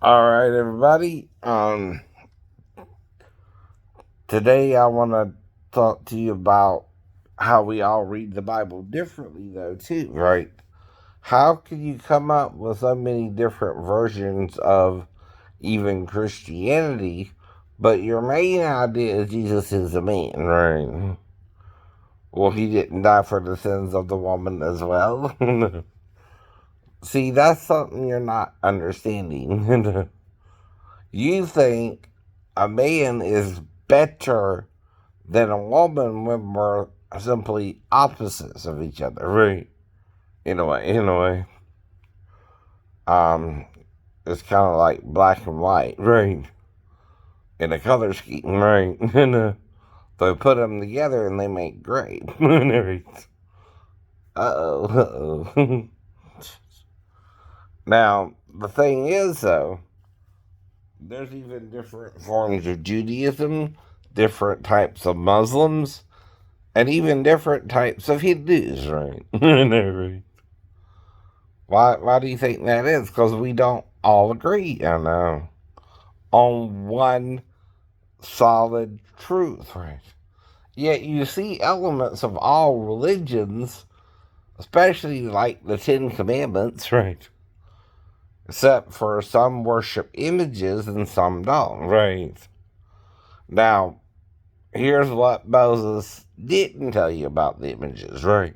All right, everybody. Today I want to talk to you about how we all read the Bible differently, though, too, right? How can you come up with so many different versions of even Christianity, but your main idea is Jesus is a man, right? Well, he didn't die for the sins of the woman as well. See, that's something you're not understanding. You think a man is better than a woman when we're simply opposites of each other, right? In a way. Um, it's kind of like black and white, right? In a color scheme, right? And they put them together and they make gray. Uh-oh. Now, the thing is, though, there's even different forms of Judaism, different types of Muslims, and even different types of Hindus, right? Why do you think that is? Because we don't all agree, on one solid truth, right? Yet you see elements of all religions, especially like the Ten Commandments, right? Except for some worship images and some don't, right? Now, here's what Moses didn't tell you about the images, right?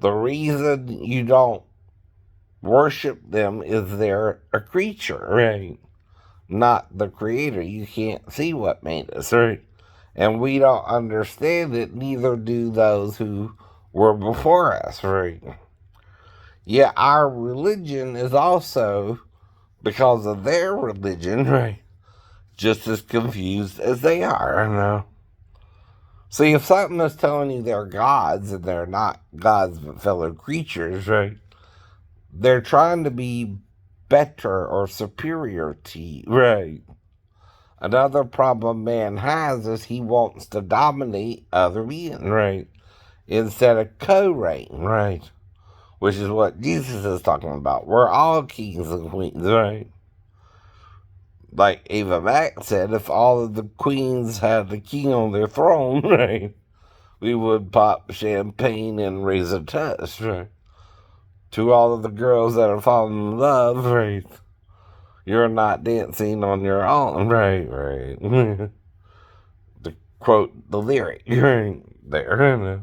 The reason you don't worship them is they're a creature, right? Not the creator. You can't see what made us, right? And we don't understand it, neither do those who were before us, right? Yet our religion is also, because of their religion, right, just as confused as they are, See, if something is telling you they're gods and they're not gods but fellow creatures, right, they're trying to be better or superior to you, right? Another problem man has is he wants to dominate other men, right? Instead of co-reign, right? Which is what Jesus is talking about. We're all kings and queens, right? Like Ava Mack said, if all of the queens had the king on their throne, right, we would pop champagne and raise a toast, right? To all of the girls that are falling in love, right? You're not dancing on your own, right. To quote the lyric, right there,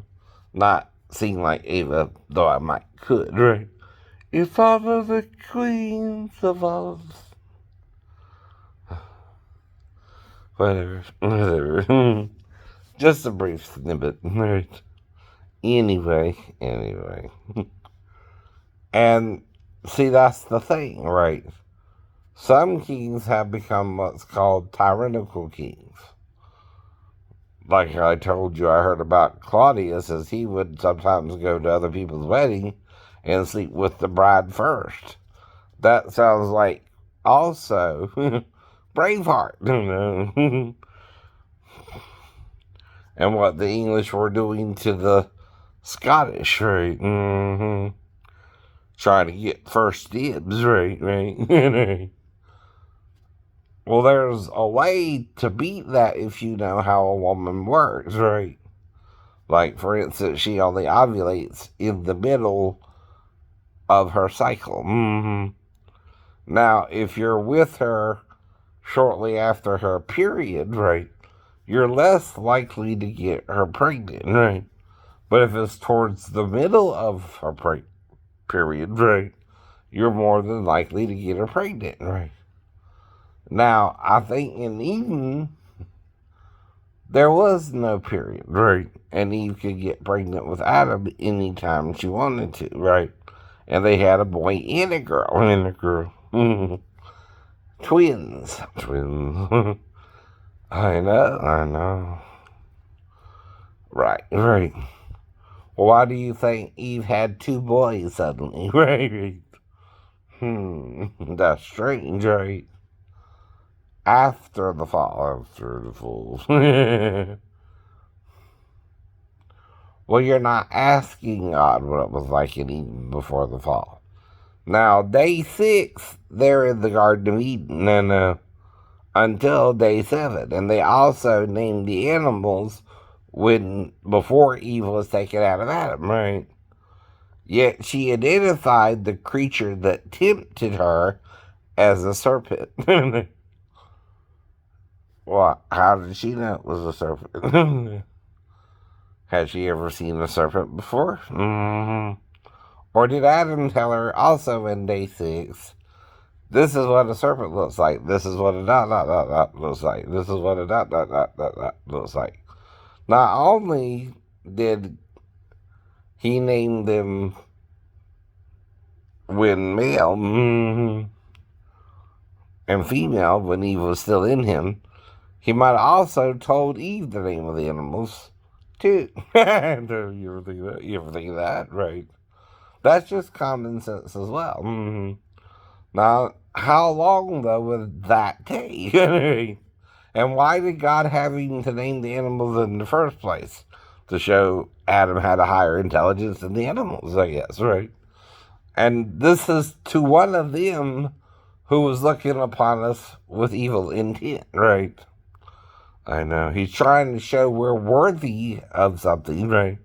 not sing like Ava, though I might could, right? If all of the queens of all, whatever. Just a brief snippet, right? Anyway. And see, that's the thing, right? Some kings have become what's called tyrannical kings. Like I told you, I heard about Claudius, as he would sometimes go to other people's wedding and sleep with the bride first. That sounds like also Braveheart, and what the English were doing to the Scottish, right? Trying to get first dibs, right. Well, there's a way to beat that if you know how a woman works, right? Like, for instance, she only ovulates in the middle of her cycle. Now, if you're with her shortly after her period, right, you're less likely to get her pregnant, right? But if it's towards the middle of her period, right, you're more than likely to get her pregnant, right? Now, I think in Eden, there was no period, right? And Eve could get pregnant with Adam anytime she wanted to, right? And they had a boy and a girl. Twins. I know. Right. Well, why do you think Eve had two boys suddenly? Right. That's strange, right? After the fall. Well, you're not asking God what it was like in Eden before the fall. Now, day 6, they're in the Garden of Eden, and until day 7. And they also named the animals before Eve was taken out of Adam, right? Yet she identified the creature that tempted her as a serpent. Well, how did she know it was a serpent? Had she ever seen a serpent before? Mm-hmm. Or did Adam tell her also in day 6, this is what a serpent looks like, this is what a dot dot dot dot looks like, this is what a dot dot dot dot dot looks like. Not only did he name them when male and female when Eve was still in him, he might have also told Eve the name of the animals too. You ever think of that? You ever think of that? Right. That's just common sense as well. Now, how long, though, would that take? And why did God have him to name the animals in the first place? To show Adam had a higher intelligence than the animals, I guess, right? And this is to one of them who was looking upon us with evil intent, right? I know. He's trying to show we're worthy of something, right?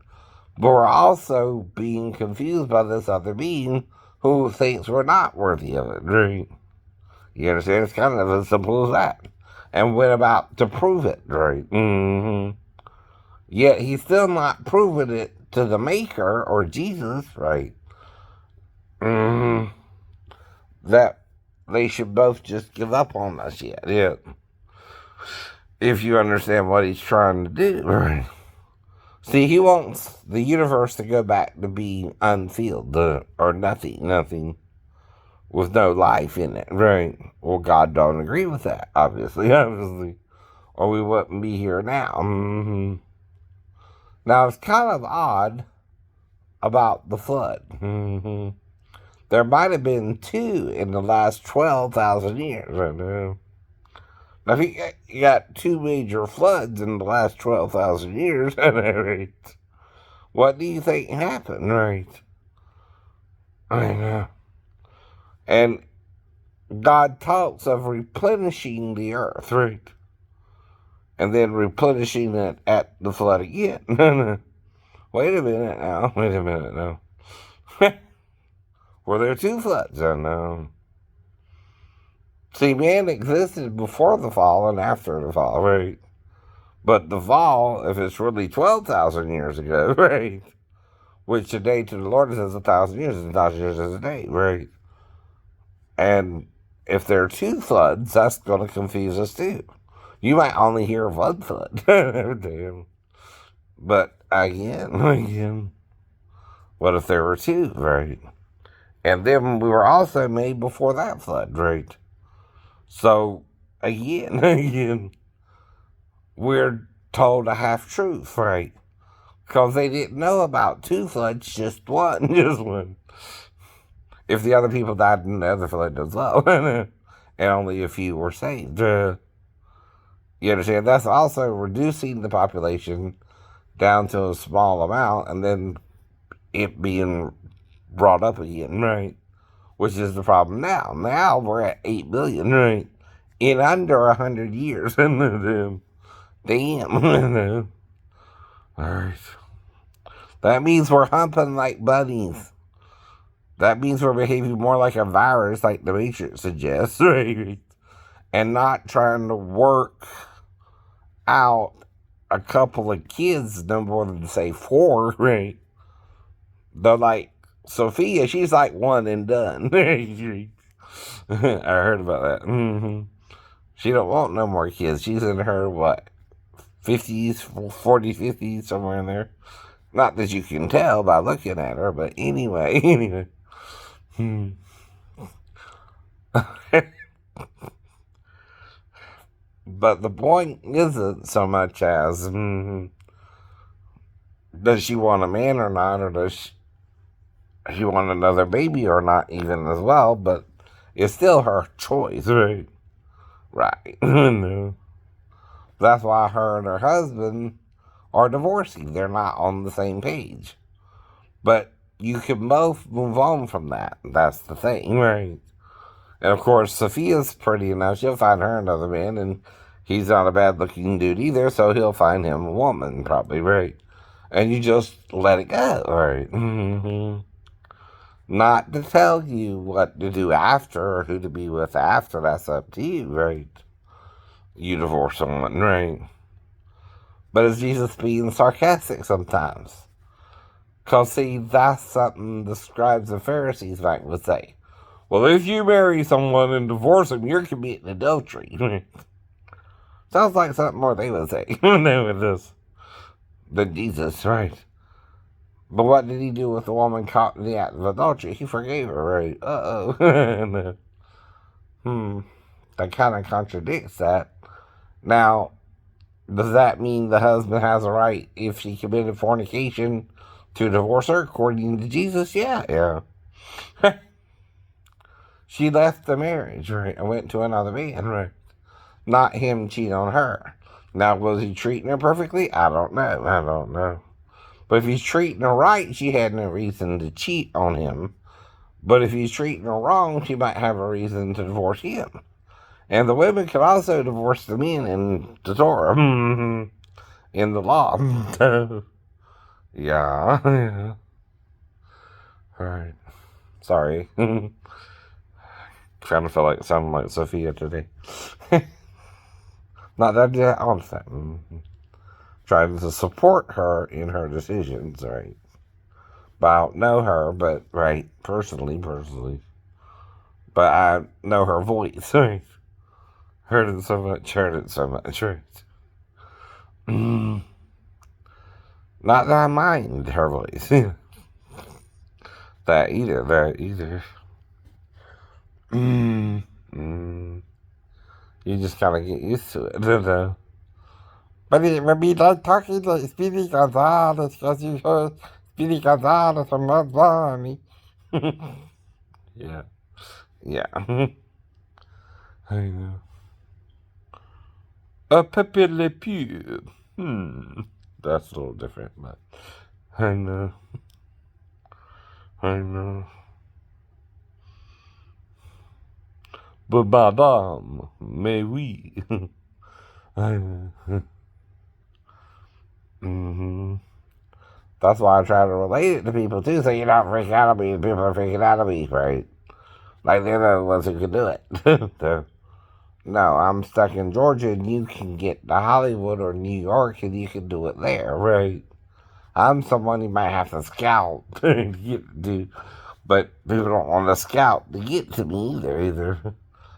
But we're also being confused by this other being who thinks we're not worthy of it, right? You understand? It's kind of as simple as that. And went about to prove it, right? Yet he's still not proving it to the Maker or Jesus, right? That they should both just give up on us yet. Yeah. If you understand what he's trying to do, right? See, he wants the universe to go back to being unfilled, or nothing with no life in it, right? Well, God don't agree with that, obviously, or we wouldn't be here now. Now, it's kind of odd about the flood. There might have been 2 in the last 12,000 years, I know. Now, if you got 2 major floods in the last 12,000 years, right? What do you think happened, right? I know. And God talks of replenishing the earth, right? And then replenishing it at the flood again. Wait a minute now. Were there 2 floods? I know. See, man existed before the fall and after the fall, right? But the fall, if it's really 12,000 years ago, right? Which a day to the Lord is as 1,000 years, and 1,000 years is a day, right? And if there are 2 floods, that's going to confuse us too. You might only hear of 1 flood. Damn. But again, what if there were 2, right? And then we were also made before that flood, right? So, again, we're told a half-truth, right? Because they didn't know about 2 floods, just one. If the other people died in the other flood as well, and only a few were saved. You understand? That's also reducing the population down to a small amount, and then it being brought up again, right? Which is the problem now. Now we're at 8 billion, right? In under 100 years. Damn. Alright. That means we're humping like bunnies. That means we're behaving more like a virus, like the Matrix suggests, right? And not trying to work out a couple of kids, no more than, say, 4, right? Though, like, Sophia, she's like 1 and done. I heard about that. She don't want no more kids. She's in her, 50s, 40s, 50s, somewhere in there. Not that you can tell by looking at her, but anyway. But the point isn't so much as, does she want a man or not, or does she want another baby or not even as well, but it's still her choice, right? Right. No. That's why her and her husband are divorcing. They're not on the same page. But you can both move on from that. That's the thing, right? And of course, Sophia's pretty enough. She'll find her another man, and he's not a bad looking dude either, so he'll find him a woman, probably, right? And you just let it go, right? Mm-hmm. Not to tell you what to do after or who to be with after. That's up to you, right? You divorce someone, right? But is Jesus being sarcastic sometimes? Because, see, that's something the scribes and Pharisees might would say. Well, if you marry someone and divorce them, you're committing adultery. Sounds like something more they would say than Jesus, right? But what did he do with the woman caught in the act of adultery? He forgave her, right? Uh-oh. That kind of contradicts that. Now, does that mean the husband has a right, if she committed fornication, to divorce her according to Jesus? Yeah. She left the marriage, right, and went to another man, right? Not him cheating on her. Now, was he treating her perfectly? I don't know. But if he's treating her right, she had no reason to cheat on him. But if he's treating her wrong, she might have a reason to divorce him. And the women could also divorce the men in the Torah, in the law. Yeah. Right. Sorry. Trying to feel like sounding like Sophia today. Not that I did that on that. Trying to support her in her decisions, right? But I don't know her, but, right, personally. But I know her voice, right? Heard it so much, right? Not that I mind her voice. that either. You just gotta get used to it, But it would be like talking like Speedy Gonzales, because you heard Speedy Gonzales from Mud Bunny. Yeah. I know. A Pepe Le Pew. That's a little different, but I know. But madame, mais oui. I know. That's why I try to relate it to people too, so you're not freaking out on me and people are freaking out on me, right? Like they're the ones who can do it. No, I'm stuck in Georgia and you can get to Hollywood or New York and you can do it there, right? I'm someone you might have to scout to get to, but people don't want to scout to get to me either.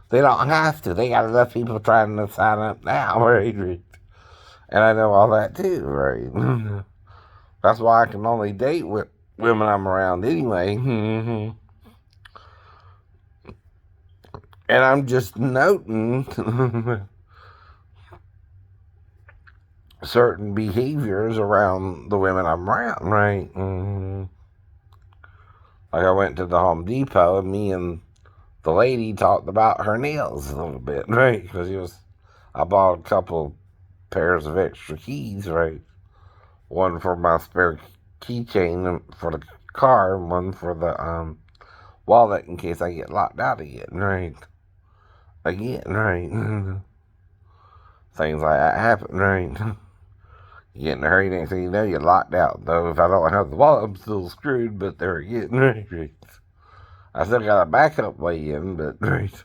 They don't have to. They got enough people trying to sign up now, right? And I know all that too, right? That's why I can only date with women I'm around anyway. And I'm just noting certain behaviors around the women I'm around, right? Like I went to the Home Depot and me and the lady talked about her nails a little bit, right? Because I bought a couple pairs of extra keys, right? One for my spare keychain for the car, and one for the wallet in case I get locked out again, right? Things like that happen, right? You get in a hurry, next thing you know, you're locked out. Though if I don't have the wallet, I'm still screwed, but there again, right? I still got a backup way in, but right.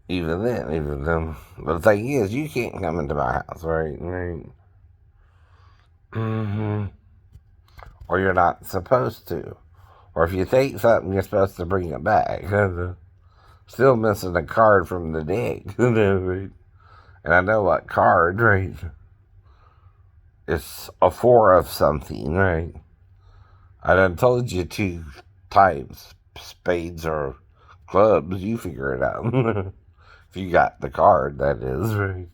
Even then. But the thing is, you can't come into my house, right? Or you're not supposed to. Or if you take something, you're supposed to bring it back. Still missing a card from the deck. Right? And I know what card, right? It's a 4 of something, right? I done told you 2 types, spades or clubs. You figure it out. If you got the card, that is, right?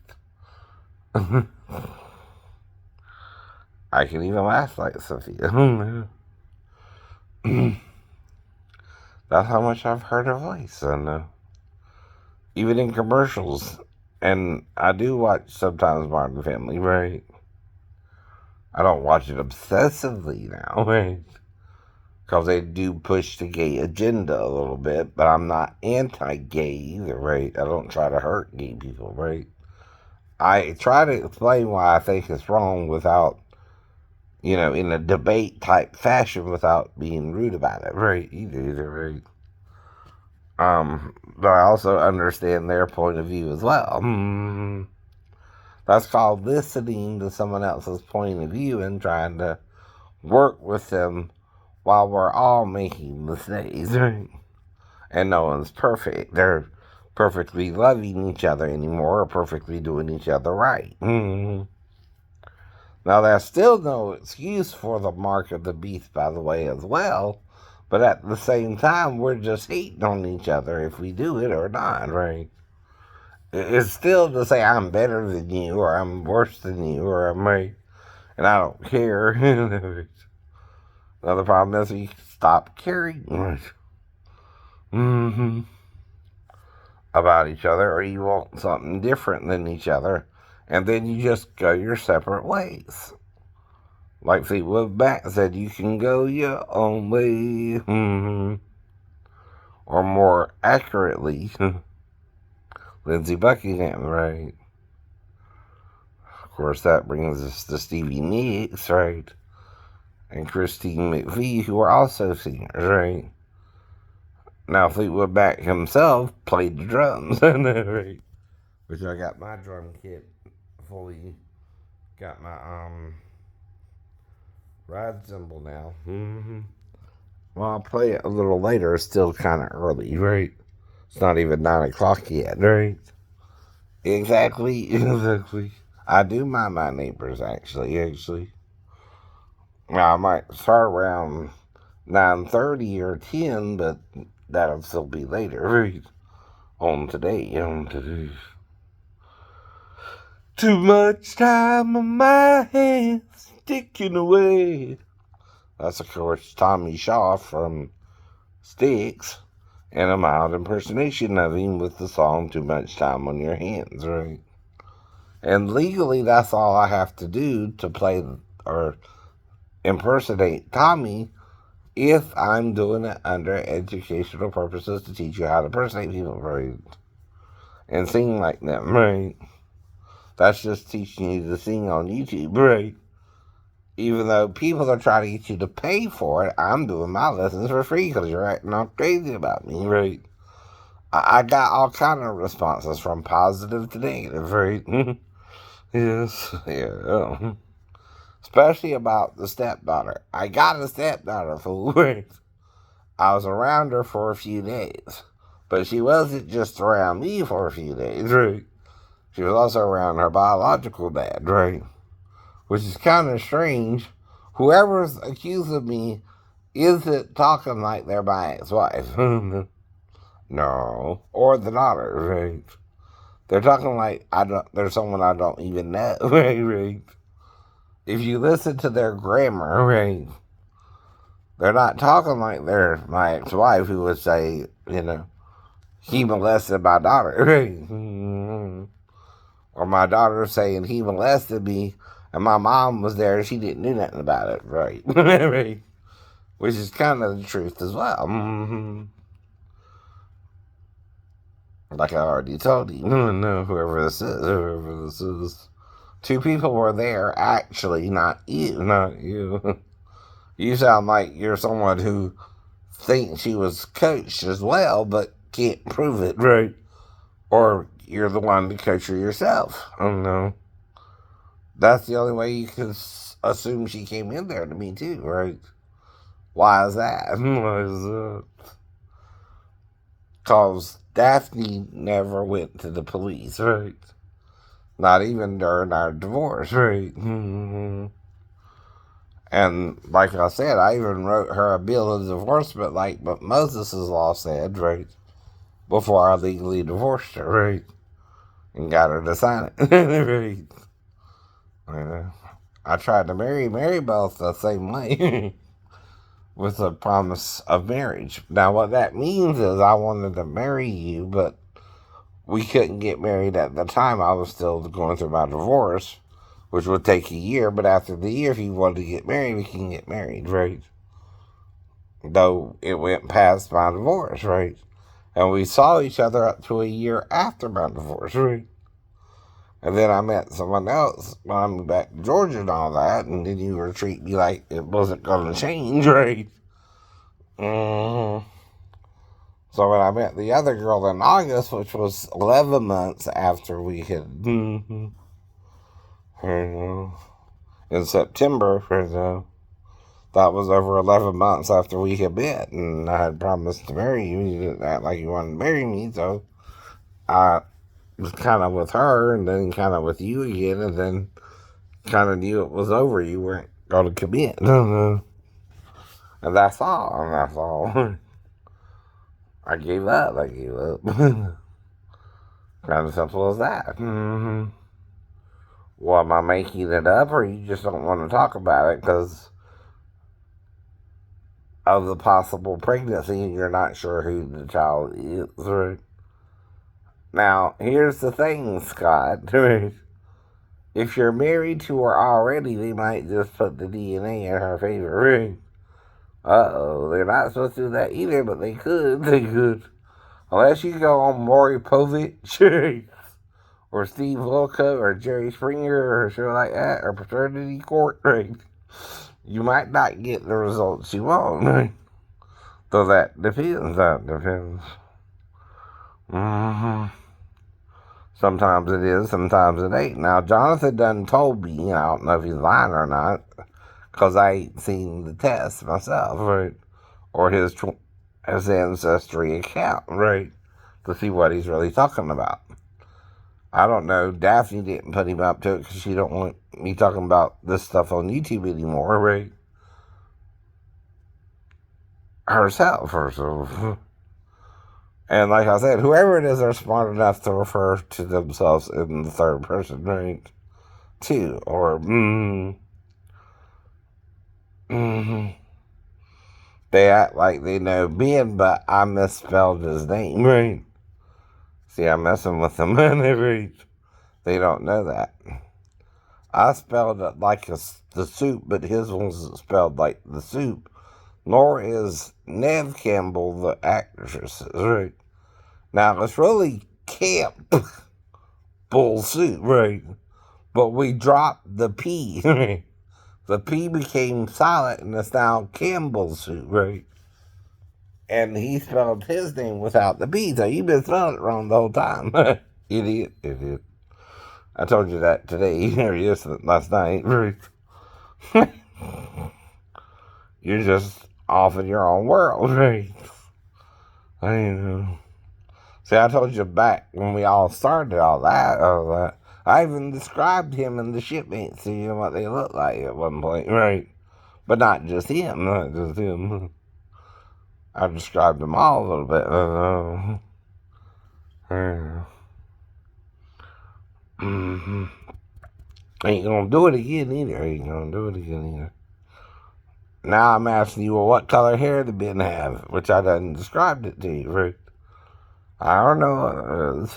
I can even laugh like Sophia. That's how much I've heard her voice. And even in commercials. And I do watch sometimes Modern Family, right? I don't watch it obsessively now, right? because they do push the gay agenda a little bit, but I'm not anti-gay either, right? I don't try to hurt gay people, right? I try to explain why I think it's wrong without, in a debate type fashion without being rude about it, right? Either, right? But I also understand their point of view as well. That's called listening to someone else's point of view and trying to work with them while we're all making mistakes, right? And no one's perfect. They're perfectly loving each other anymore or perfectly doing each other right. Now, there's still no excuse for the mark of the beast, by the way, as well. But at the same time, we're just hating on each other if we do it or not, right? It's still to say I'm better than you or I'm worse than you or I'm right, and I don't care. Another problem is we stop caring about each other, or you want something different than each other, and then you just go your separate ways. Like Fleetwood Mac said, you can go your own way. Or more accurately, Lindsey Buckingham, right? Of course, that brings us to Stevie Nicks, right? And Christine McVie, who are also singers, right? Now, Fleetwood Mac himself played the drums, right? Which I got my drum kit fully, got my ride cymbal now. Well, I'll play it a little later. It's still kind of early, right? It's not even 9 o'clock yet, right? Exactly. I do mind my neighbors, actually. Now, I might start around 9:30 or 10, but that'll still be later, right? On today. Too much time on my hands ticking away. That's, of course, Tommy Shaw from Styx, and a mild impersonation of him with the song Too Much Time on Your Hands, right? And legally, that's all I have to do to play or impersonate Tommy if I'm doing it under educational purposes to teach you how to impersonate people, right? And sing like them, right? That's just teaching you to sing on YouTube, right? Even though people are trying to get you to pay for it, I'm doing my lessons for free because you're acting all crazy about me, right? I got all kind of responses from positive to negative, right? Yes, yeah. Especially about the stepdaughter. I got a stepdaughter, fool. I was around her for a few days. But she wasn't just around me for a few days, right? She was also around her biological dad, right? Which is kind of strange. Whoever's accusing me isn't talking like they're my ex-wife. No. Or the daughter, right? They're talking like they're someone I don't even know, right? If you listen to their grammar, right, they're not talking like they're my ex-wife who would say, he molested my daughter, right? Or my daughter saying he molested me and my mom was there and she didn't do nothing about it, right? Right? Which is kind of the truth as well. Like I already told you, no, whoever this is. Two people were there, actually, not you. You sound like you're someone who thinks she was coached as well, but can't prove it, right? Or you're the one to coach her yourself. I don't know. That's the only way you can assume she came in there to me too, right? Why is that? Why is that? Because Daphne never went to the police, right? Not even during our divorce, right? And like I said, I even wrote her a bill of divorcement like but Moses' law said, right? Before I legally divorced her, right? And got her to sign it, right? I tried to marry Mary both the same way with a promise of marriage. Now, what that means is I wanted to marry you, but we couldn't get married at the time. I was still going through my divorce, which would take a year. But after the year, if you wanted to get married, we can get married, right? though it went past my divorce, right? And we saw each other up to a year after my divorce, right? And then I met someone else when I moved back to Georgia and all that, and then you were treating me like it wasn't going to change, right? Mm-hmm. So when I met the other girl in August, which was 11 months after we had, in September, that was over 11 months after we had met, and I had promised to marry you. You didn't act like you wanted to marry me, so I was kind of with her, and then kind of with you again, and then kind of knew it was over. You weren't going to commit. And that's all. And that's all. I gave up. I gave up. Kind of simple as that. Mm-hmm. Well, am I making it up, or you just don't want to talk about it because of the possible pregnancy and you're not sure who the child is, right? Now, here's the thing, Scott. If you're married to her already, they might just put the DNA in her favor, right? Uh-oh, they're not supposed to do that either, but they could. They could. Unless you go on Maury Povich, or Steve Wilco, or Jerry Springer, or a show like that, or Paternity Court, right? You might not get the results you want, right? So that depends. That depends. Mm-hmm. Sometimes it is, sometimes it ain't. Now, Jonathan done told me, and I don't know if he's lying or not, because I ain't seen the test myself, right? Or his ancestry account, right? To see what he's really talking about. I don't know. Daphne didn't put him up to it because she don't want me talking about this stuff on YouTube anymore, right? Herself, herself. And like I said, whoever it is, they're smart enough to refer to themselves in the third person, right? Too. Or, they act like they know Ben, but I misspelled his name, right? See, I'm messing with them, and they don't know that. I spelled it like the soup, but his wasn't spelled like the soup. Nor is Nev Campbell the actress, right? Now, it's really Camp Bull Soup, right? But we dropped the P, right? The P became silent, and it's now Campbell Soup, right? And he spelled his name without the B, so you've been spelling it wrong the whole time. Idiot, idiot. I told you that today, or last night. You're just off in your own world, right? I know. See, I told you back when we all started all that. I even described him and the shipmates to you what they looked like at one point, right? But not just him, not just him. I described them all a little bit. Ain't gonna do it again either. Ain't gonna do it again either. Now I'm asking you, well, what color hair the Ben have? Which I done described it to you, right? I don't know what it is.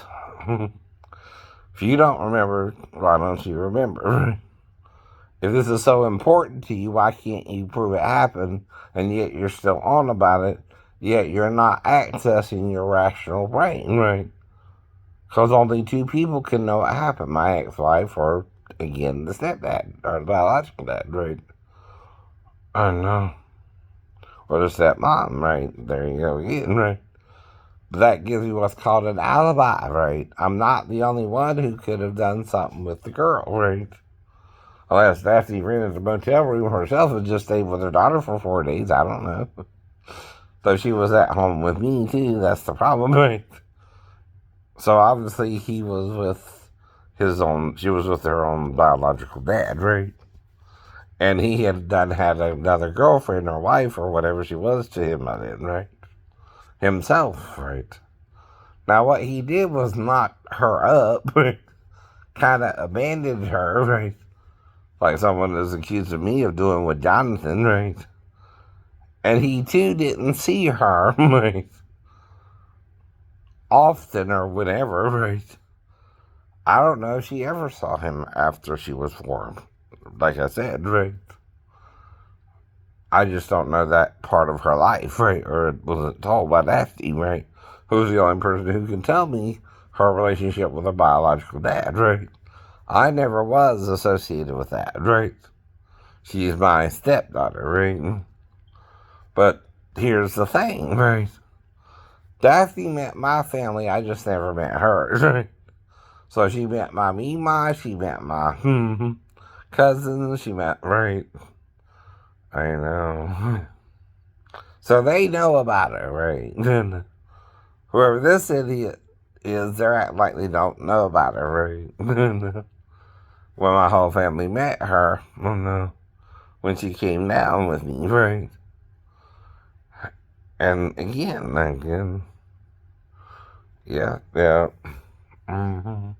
If you don't remember, why don't you remember? If this is so important to you, why can't you prove it happened, and yet you're still on about it, yet you're not accessing your rational brain, right? Because only two people can know what happened, my ex-wife or, again, the stepdad, or the biological dad, right? I know. Or the stepmom, right? There you go again, right? But that gives you what's called an alibi, right? I'm not the only one who could have done something with the girl, right? Unless Daphne rented a motel room herself and just stayed with her daughter for 4 days. I don't know. So she was at home with me, too. That's the problem, right? So obviously he was with she was with her own biological dad, right? And he had had another girlfriend or wife or whatever she was to him by then, right? Himself, right? Now what he did was knock her up, kind of abandoned her, right? Like someone is accusing me of doing with Jonathan, right? And he too didn't see her, right? Often or whenever, right? I don't know if she ever saw him after she was born. Like I said, right? I just don't know that part of her life, right? Or it wasn't told by Daphne, right? Who's the only person who can tell me her relationship with her biological dad, right? I never was associated with that, right? She's my stepdaughter, right? But here's the thing, right? Daphne met my family, I just never met hers, right? So she met my Mima, she met my cousins, she met, right? I know. So they know about her, right? Whoever this idiot is, they're acting like they don't know about her, right? When my whole family met her, when she came down with me, right? And again, yeah. hmm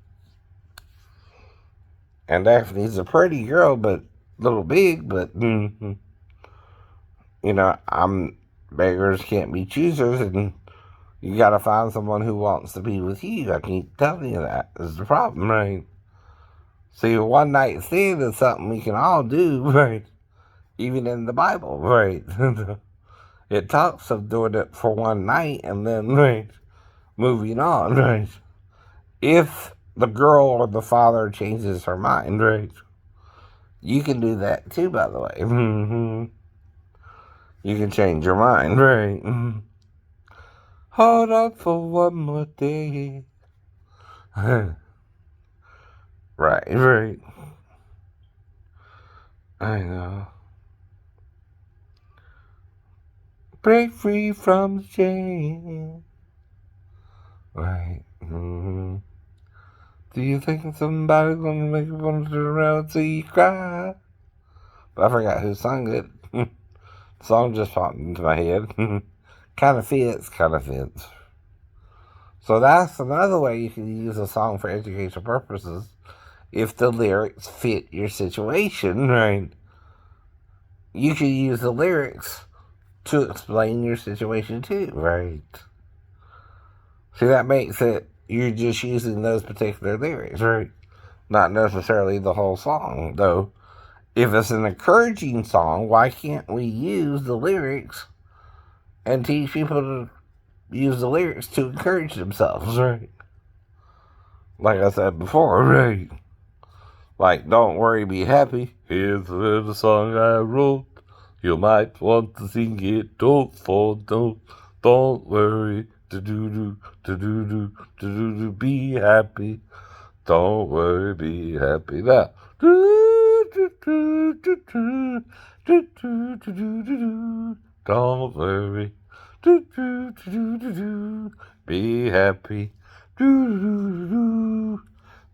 And Daphne's a pretty girl, but a little big, but, I'm beggars can't be choosers, and you gotta find someone who wants to be with you. I keep telling you that is the problem, right? See, one night stand is something we can all do, right? Even in the Bible, right? It talks of doing it for one night and then, right, moving on, right? If the girl or the father changes her mind, right? You can do that too, by the way. You can change your mind, right? Hold on for one more day. Right. I know. Break free from the chain. Right. Do you think somebody's gonna make you want to turn around and see you cry? But I forgot who sung it. The song just popped into my head. Kind of fits. So that's another way you can use a song for educational purposes. If the lyrics fit your situation, right? You can use the lyrics to explain your situation too, right? See, that makes it, you're just using those particular lyrics, right? Not necessarily the whole song, though. If it's an encouraging song, why can't we use the lyrics and teach people to use the lyrics to encourage themselves, right? Like I said before, right? Like, don't worry, be happy. Here's a little song I wrote. You might want to sing it. Don't worry. Do, be happy. Don't worry, be happy now. Don't worry. Be happy.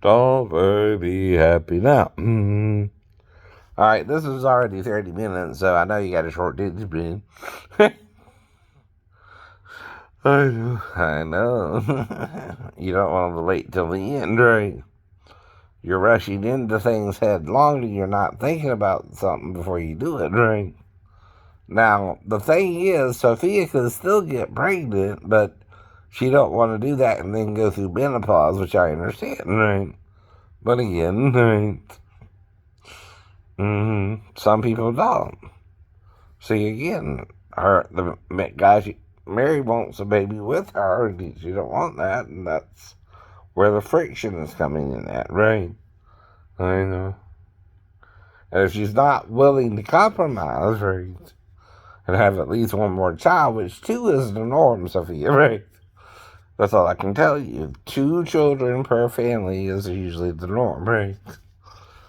Don't worry, be happy now. All right, this is already 30 minutes, so I know you got a short attention span. I know. You don't want to wait till the end, right? You're rushing into things headlong and you're not thinking about something before you do it, right? Now, the thing is, Sophia can still get pregnant, but she don't want to do that and then go through menopause, which I understand, right? But again, right? Some people don't. See, again, the guy she married wants a baby with her, and she don't want that, and that's where the friction is coming in at, right? I know. And if she's not willing to compromise, right, and have at least one more child, which two is the norm, Sophia, right? That's all I can tell you. 2 children per family is usually the norm, right?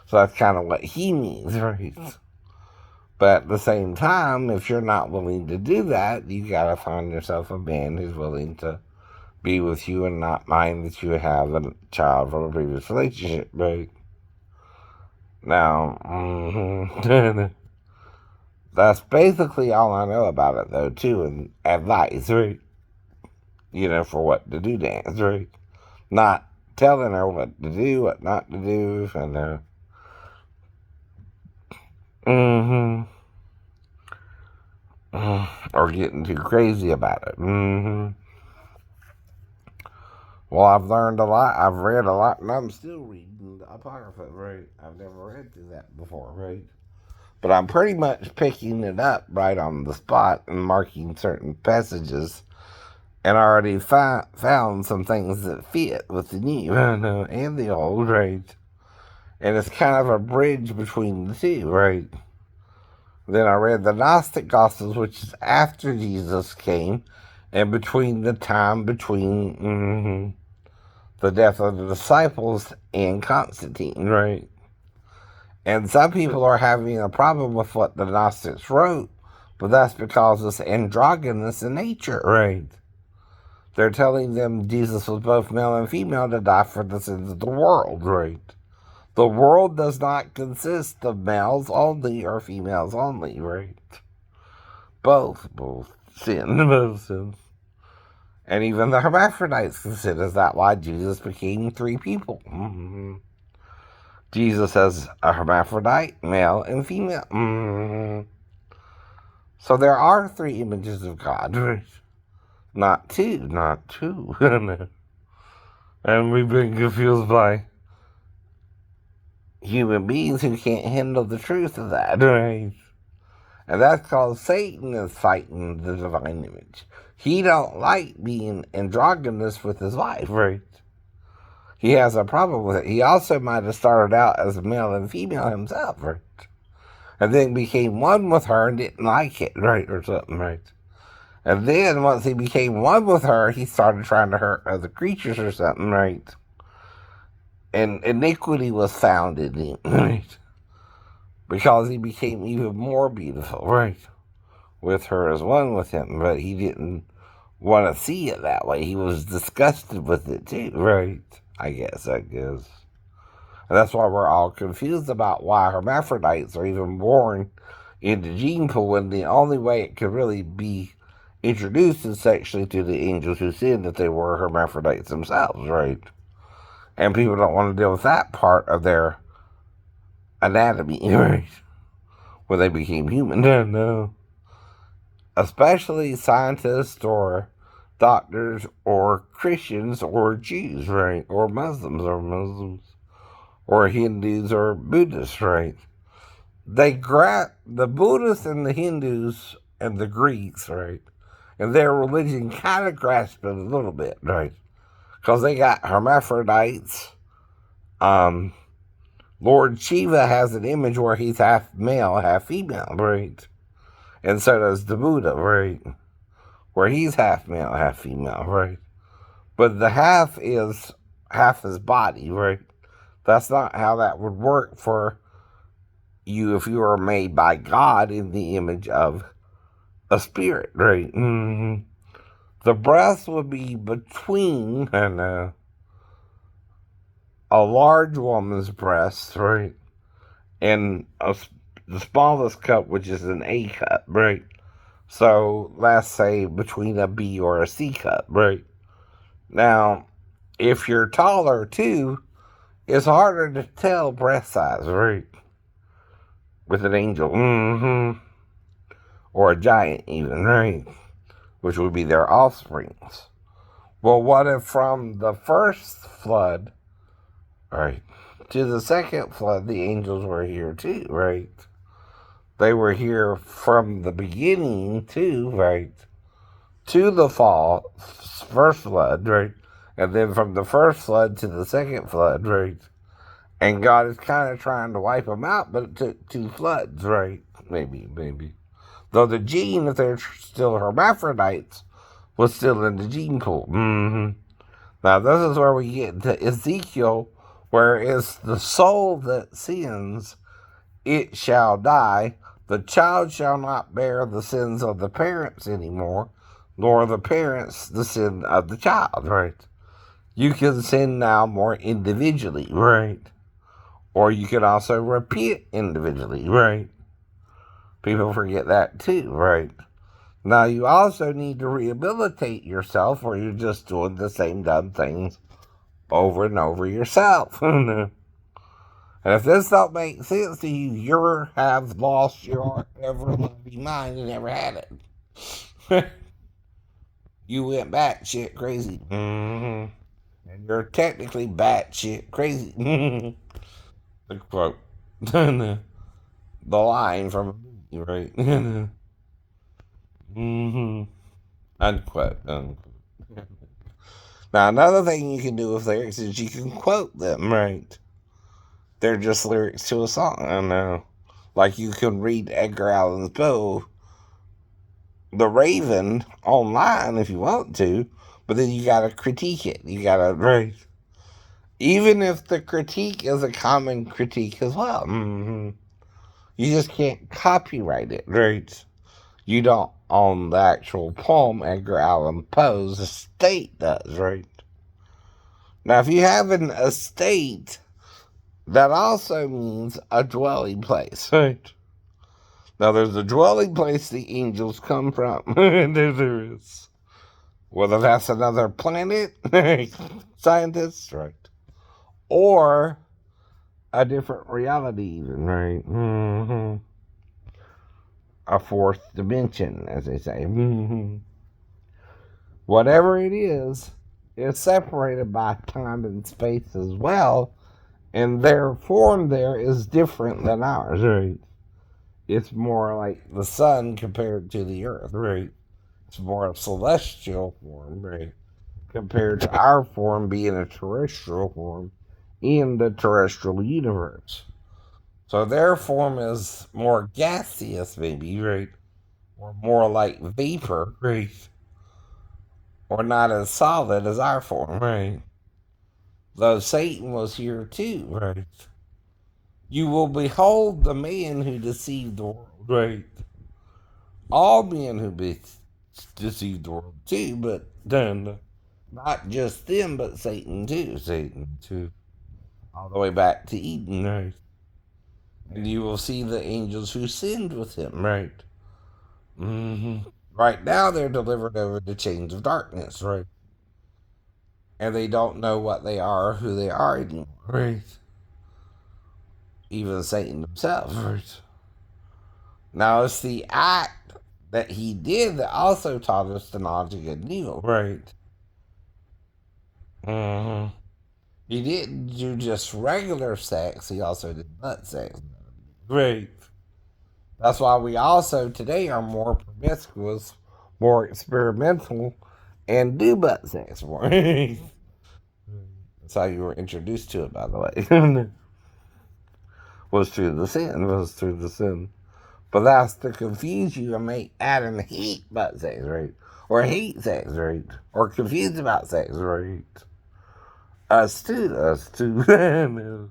So that's kind of what he means, right? But at the same time, if you're not willing to do that, you gotta find yourself a man who's willing to be with you and not mind that you have a child from a previous relationship, right? Now, that's basically all I know about it, though, too, and advice, right? For what to do next, right? Not telling her what to do, what not to do, and, or getting too crazy about it. Well, I've learned a lot. I've read a lot, and I'm still reading the Apocrypha, right? I've never read through that before, right? but I'm pretty much picking it up right on the spot and marking certain passages, and I already found some things that fit with the new and the old, right? And it's kind of a bridge between the two, right? Then I read the Gnostic Gospels, which is after Jesus came, and between the time between the death of the disciples and Constantine, right? And some people are having a problem with what the Gnostics wrote, but that's because it's androgynous in nature, right? They're telling them Jesus was both male and female to die for the sins of the world, right? The world does not consist of males only or females only, right? Both sin, both sins. And even the hermaphrodites consider that why Jesus became three people. Jesus as a hermaphrodite, male and female. So there are three images of God, right? Not two. And we've been confused by human beings who can't handle the truth of that, right? And that's called Satan is fighting the divine image. He don't like being androgynous with his wife, right? He has a problem with it. He also might have started out as a male and female himself, right? And then became one with her and didn't like it, right? Or something, right? And then once he became one with her, he started trying to hurt other creatures or something, right? And iniquity was found in him, right? Because he became even more beautiful, right? With her as one with him, but he didn't want to see it that way. He was disgusted with it too, right? I guess. And that's why we're all confused about why hermaphrodites are even born in the gene pool when the only way it could really be introduced is sexually to the angels who sinned that they were hermaphrodites themselves, right? And people don't want to deal with that part of their anatomy, right? When they became human. No. Especially scientists or doctors or Christians or Jews, right? Or Muslims or Hindus or Buddhists, right? The Buddhists and the Hindus and the Greeks, right? And their religion kind of grasped it a little bit, right? Because they got hermaphrodites. Lord Shiva has an image where he's half male, half female, right? And so does the Buddha, right? Where he's half male, half female, right? But the half is half his body, right? That's not how that would work for you if you were made by God in the image of a spirit, right? The breast would be between a large woman's breast, right? And the smallest cup, which is an A cup, right? So let's say between a B or a C cup, right? Now, if you're taller too, it's harder to tell breast size, right? With an angel, or a giant even, right? Which would be their offsprings. Well, what if from the first flood, right, to the second flood, the angels were here too, right? They were here from the beginning too, right? To the first flood, right? And then from the first flood to the second flood, right? And God is kind of trying to wipe them out, but it took two floods, right? Maybe. Though the gene, if they're still hermaphrodites, was still in the gene pool. Now, this is where we get to Ezekiel, where it's the soul that sins, it shall die. The child shall not bear the sins of the parents anymore, nor the parents the sin of the child, right? You can sin now more individually, right? Or you can also repent individually, right? People forget that too, right? Now, you also need to rehabilitate yourself, or you're just doing the same dumb things over and over yourself. And if this don't make sense to you, you have lost your ever-loving mind and never had it. You went batshit crazy. And you're technically batshit crazy. The quote. the line from a movie, right? Mm-hmm. Unquote, unquote. Now, another thing you can do with lyrics is you can quote them, right? They're just lyrics to a song. I know. Like you can read Edgar Allan Poe, The Raven, online if you want to, but then you gotta critique it. You gotta, right? Even if the critique is a common critique as well. Mm-hmm. You just can't copyright it, right? You don't own the actual poem Edgar Allan Poe's estate does, right? Now, if you have an estate, that also means a dwelling place, right? Now, there's a dwelling place the angels come from. there is. Whether that's another planet, scientists, right? Or a different reality, even, right? Mm-hmm. A fourth dimension, as they say. Mm-hmm. Whatever it is, it's separated by time and space as well, and their form there is different than ours, right? It's more like the sun compared to the earth, right? It's more a celestial form, right? Compared to our form being a terrestrial form in the terrestrial universe. So their form is more gaseous, maybe, right? Or more like vapor, right? Or not as solid as our form, right? Though Satan was here too, right? You will behold the man who deceived the world, right? All men who deceived the world too, but then not just them, but Satan too. Satan too. All the way back to Eden, right? And you will see the angels who sinned with him, right? Mm-hmm. Right now they're delivered over to chains of darkness, right? And they don't know what they are or who they are anymore, right? Even Satan himself, right? Now it's the act that he did that also taught us the knowledge of good and evil, right? Mm-hmm. He didn't do just regular sex, he also did butt sex. Right. That's why we also today are more promiscuous, more experimental, and do butt sex more. That's how you were introduced to it, by the way. Was through the sin, was through the sin. But that's to confuse you and make Adam hate butt sex, right? Or hate sex, right? Or confused about sex, right? Us too, us too.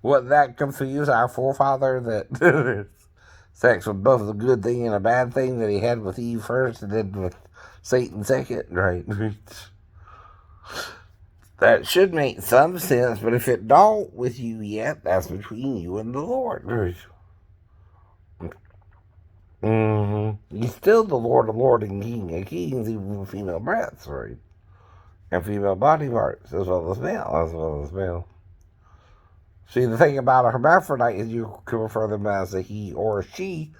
What that confused our forefather that sex was both a good thing and a bad thing that he had with Eve first and then with Satan second, right? That should make some sense, but if it don't with you yet, that's between you and the Lord. Right? Mm-hmm. He's still the Lord of Lords and King of Kings, even with female breaths, right? And female body parts, as well as male, as well as male. See, the thing about a hermaphrodite is you can refer them as a he or a she,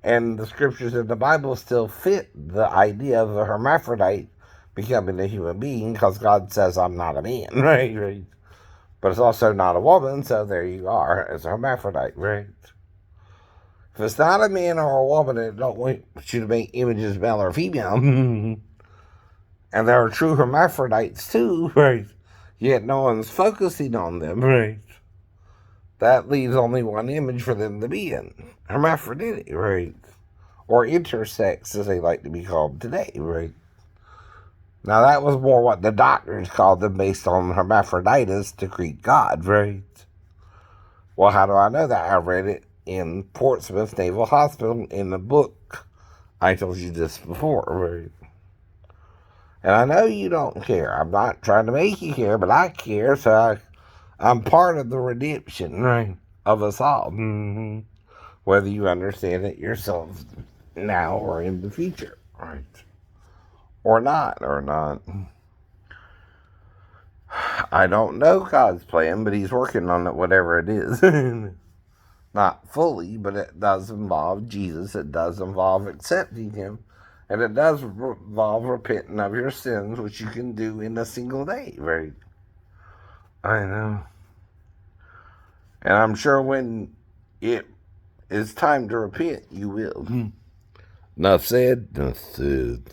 and the scriptures in the Bible still fit the idea of a hermaphrodite becoming a human being because God says, I'm not a man, right? Right. But it's also not a woman, so there you are as a hermaphrodite, right? If it's not a man or a woman, it don't want you to make images male or female. And there are true hermaphrodites too, right? Yet no one's focusing on them, right? That leaves only one image for them to be in. Hermaphroditic, right? Or intersex, as they like to be called today, right? Now, that was more what the doctors called them based on hermaphroditus to Greek god, right? Well, how do I know that? I read it in Portsmouth Naval Hospital in the book I told you this before, right? And I know you don't care. I'm not trying to make you care, but I care, so I'm part of the redemption, right, of us all. Mm-hmm. Whether you understand it yourself now or in the future, right? Or not, or not. I don't know God's plan, but He's working on it, whatever it is. Not fully, but it does involve Jesus. It does involve accepting Him. And it does involve repenting of your sins, which you can do in a single day, right? I know. And I'm sure when it it's time to repent, you will. Enough said, enough said.